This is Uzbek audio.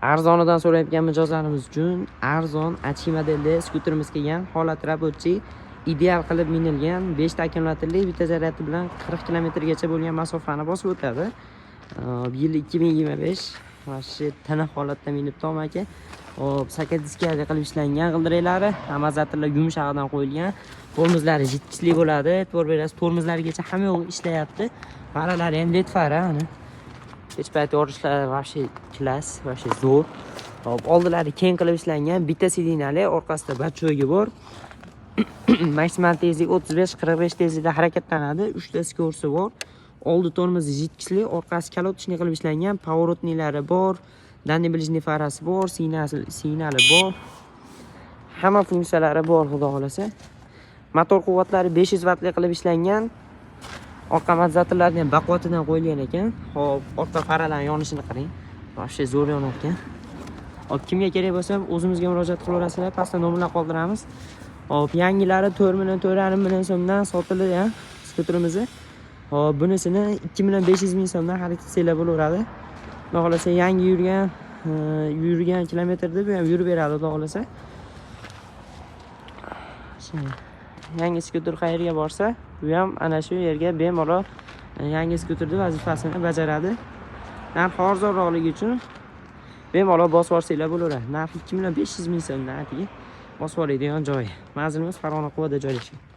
Arzonidan so'rayotgan mijozlarimiz uchun arzon achki modelda skuterimiz kelgan, holat rabotchi, ideal qilib minilgan, 5 ta akkumulyatorli bitta zaryadi bilan 40 kilometrgacha bo'lgan masofani bosib o'tadi. Yil 2025. Mana shu tana holatda minibdi aka. Hop, saka diskaga qilib ishlangan g'ildiraklari, amortizatorlar yumshog'idan qo'yilgan. Tormozlari jitkichli bo'ladi. E'tibor berasiz, tormozlarigacha hamma yo'q ishlayapti. Faralari ham led fara, ana. Hech payt yorishlari вообще klass, вообще zo'r. Hop, oldilari keng qilib ishlangan, bitta sidinali, orqasida bachcho'gi bor. Maksimal tezlik 35-45 tezlikda harakatlanadi. 3 ta skorsi bor. Oldi tormozi jitkichli, orqasi kalotchni qilib ishlangan, pavorotnilari bor, dannibilishni farasi bor, signali bor. Hamma funksiyalari bor, xudo xolasa. Motor quvvatlari 500 vatli qilib ishlangan. Orqa amortizatorlarni ham baquvvatidan qo'yilgan ekan. Hop, orqa faralarning yonishini qarang. Вообще zo'r yonar ekan. Hop, kimga kerak bo'lsa o'zimizga murojaat qilaverasizlar, pastda nomerlar qoldiramiz. Hop, yangilari 4,5 so'mdan sotiladi, skuterimizni. Hop, bunisini 2,500,000 so'mdan xarid qilsanglar bo'laveradi. Xudo xolasa yangi yurgan kilometrda bu ham yurib beradi, xudo xolasa. Yangi skuter qayerga borsa, bu ham ana shu yerga bemalol yangi skuterning vazifasini bajaradi. Narx arzonroqligi uchun bemalol bosib olsanglar bo'laveradi. Narx 2,500,000 so'mdan atiga bosib oladigan joy. Manzilimiz Farg'ona Quvada joylashgan.